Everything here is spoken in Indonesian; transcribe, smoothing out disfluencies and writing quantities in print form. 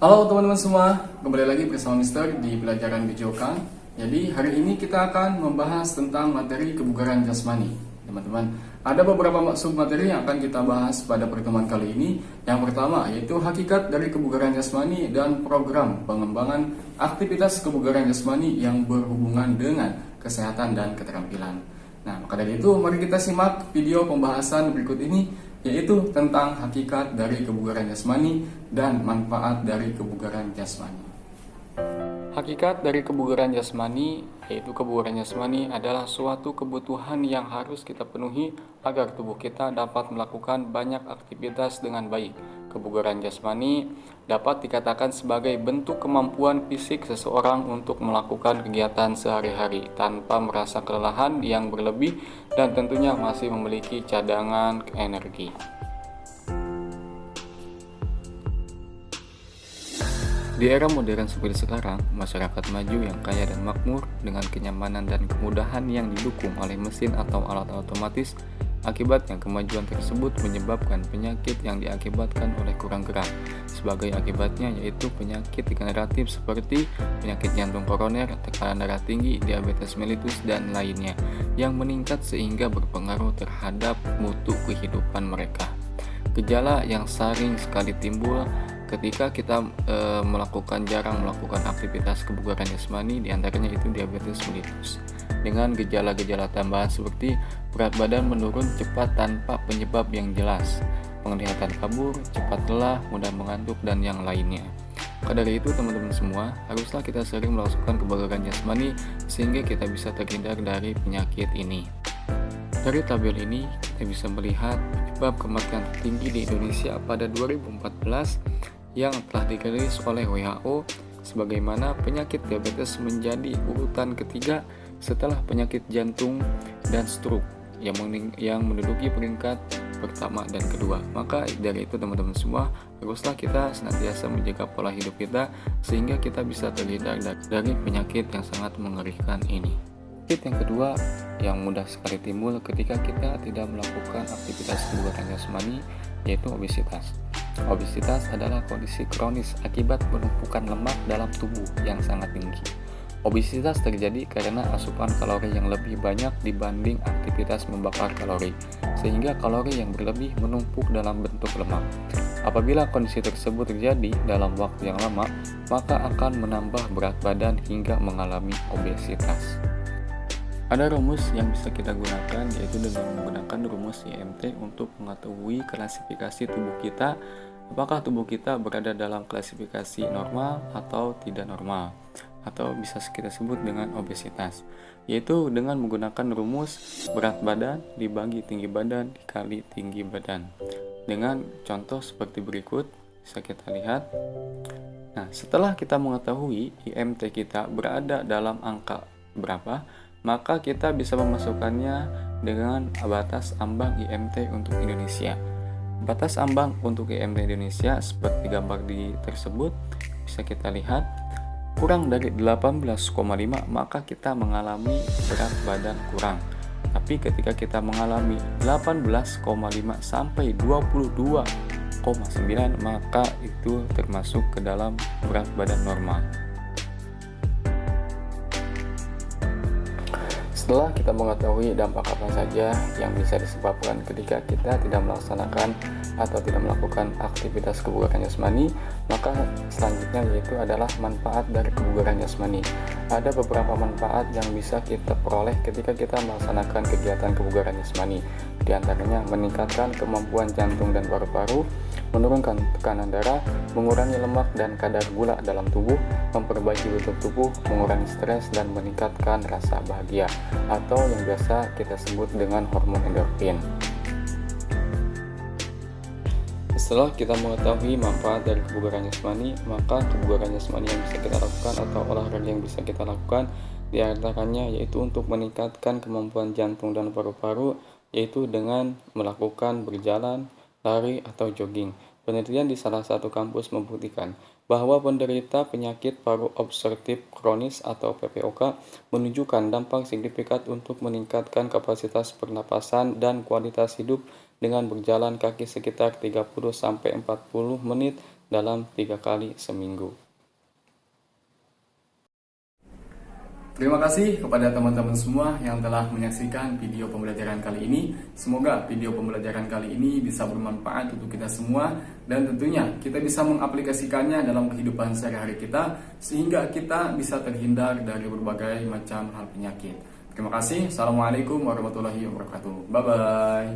Halo teman-teman semua, kembali lagi bersama Mister di pelajaran Bijokan. Jadi hari ini kita akan membahas tentang materi kebugaran jasmani. Teman-teman, ada beberapa maksud materi yang akan kita bahas pada pertemuan kali ini. Yang pertama yaitu hakikat dari kebugaran jasmani dan program pengembangan aktivitas kebugaran jasmani yang berhubungan dengan kesehatan dan keterampilan. Nah, maka dari itu mari kita simak video pembahasan berikut ini, yaitu tentang hakikat dari kebugaran jasmani dan manfaat dari kebugaran jasmani. Hakikat dari kebugaran jasmani, yaitu kebugaran jasmani adalah suatu kebutuhan yang harus kita penuhi agar tubuh kita dapat melakukan banyak aktivitas dengan baik. Kebugaran jasmani dapat dikatakan sebagai bentuk kemampuan fisik seseorang untuk melakukan kegiatan sehari-hari tanpa merasa kelelahan yang berlebih dan tentunya masih memiliki cadangan energi. Di era modern seperti sekarang, masyarakat maju yang kaya dan makmur dengan kenyamanan dan kemudahan yang didukung oleh mesin atau alat otomatis. Akibatnya kemajuan tersebut menyebabkan penyakit yang diakibatkan oleh kurang gerak. Sebagai akibatnya yaitu penyakit degeneratif seperti penyakit jantung koroner, tekanan darah tinggi, diabetes mellitus, dan lainnya yang meningkat sehingga berpengaruh terhadap mutu kehidupan mereka. Gejala yang sering sekali timbul ketika kita jarang melakukan aktivitas kebugaran jasmani, diantaranya itu diabetes mellitus. Dengan gejala-gejala tambahan seperti berat badan menurun cepat tanpa penyebab yang jelas, penglihatan kabur, cepat lelah, mudah mengantuk, dan yang lainnya. Maka dari itu teman-teman semua, haruslah kita sering melakukan kebugaran jasmani sehingga kita bisa terhindar dari penyakit ini. Dari tabel ini kita bisa melihat penyebab kematian tertinggi di Indonesia pada 2014 yang telah dirilis oleh WHO, sebagaimana penyakit diabetes menjadi urutan ketiga setelah penyakit jantung dan stroke yang menduduki peringkat pertama dan kedua. Maka dari itu teman-teman semua, haruslah kita senantiasa menjaga pola hidup kita sehingga kita bisa terhindar dari penyakit yang sangat mengerikan ini. Penyakit yang kedua yang mudah sekali timbul ketika kita tidak melakukan aktivitas kebugaran jasmani, yaitu obesitas. Obesitas adalah kondisi kronis akibat penumpukan lemak dalam tubuh yang sangat tinggi. Obesitas terjadi karena asupan kalori yang lebih banyak dibanding aktivitas membakar kalori, sehingga kalori yang berlebih menumpuk dalam bentuk lemak. Apabila kondisi tersebut terjadi dalam waktu yang lama, maka akan menambah berat badan hingga mengalami obesitas. Ada rumus yang bisa kita gunakan, yaitu dengan menggunakan rumus IMT untuk mengetahui klasifikasi tubuh kita, apakah tubuh kita berada dalam klasifikasi normal atau tidak normal, atau bisa kita sebut dengan obesitas, yaitu dengan menggunakan rumus berat badan dibagi tinggi badan dikali tinggi badan. Dengan contoh seperti berikut bisa kita lihat. Nah, setelah kita mengetahui IMT kita berada dalam angka berapa, maka kita bisa memasukkannya dengan batas ambang IMT untuk Indonesia. Batas ambang untuk IMT Indonesia seperti gambar di tersebut bisa kita lihat, kurang dari 18,5 maka kita mengalami berat badan kurang. Tapi ketika kita mengalami 18,5 sampai 22,9 maka itu termasuk ke dalam berat badan normal. Setelah kita mengetahui dampak apa saja yang bisa disebabkan ketika kita tidak melaksanakan atau tidak melakukan aktivitas kebugaran jasmani, maka selanjutnya yaitu adalah manfaat dari kebugaran jasmani. Ada beberapa manfaat yang bisa kita peroleh ketika kita melaksanakan kegiatan kebugaran jasmani. Di antaranya meningkatkan kemampuan jantung dan paru-paru, menurunkan tekanan darah, mengurangi lemak dan kadar gula dalam tubuh, memperbaiki bentuk tubuh, mengurangi stres, dan meningkatkan rasa bahagia atau yang biasa kita sebut dengan hormon endorfin. Setelah kita mengetahui manfaat dari kebugaran jasmani, maka kebugaran jasmani yang bisa kita lakukan atau olahraga yang bisa kita lakukan diantaranya yaitu untuk meningkatkan kemampuan jantung dan paru-paru, yaitu dengan melakukan berjalan, lari, atau jogging. Penelitian di salah satu kampus membuktikan bahwa penderita penyakit paru obstruktif kronis atau PPOK menunjukkan dampak signifikan untuk meningkatkan kapasitas pernapasan dan kualitas hidup dengan berjalan kaki sekitar 30-40 menit dalam 3 kali seminggu. Terima kasih kepada teman-teman semua yang telah menyaksikan video pembelajaran kali ini. Semoga video pembelajaran kali ini bisa bermanfaat untuk kita semua, dan tentunya kita bisa mengaplikasikannya dalam kehidupan sehari-hari kita sehingga kita bisa terhindar dari berbagai macam hal penyakit. Terima kasih. Assalamualaikum warahmatullahi wabarakatuh. Bye-bye.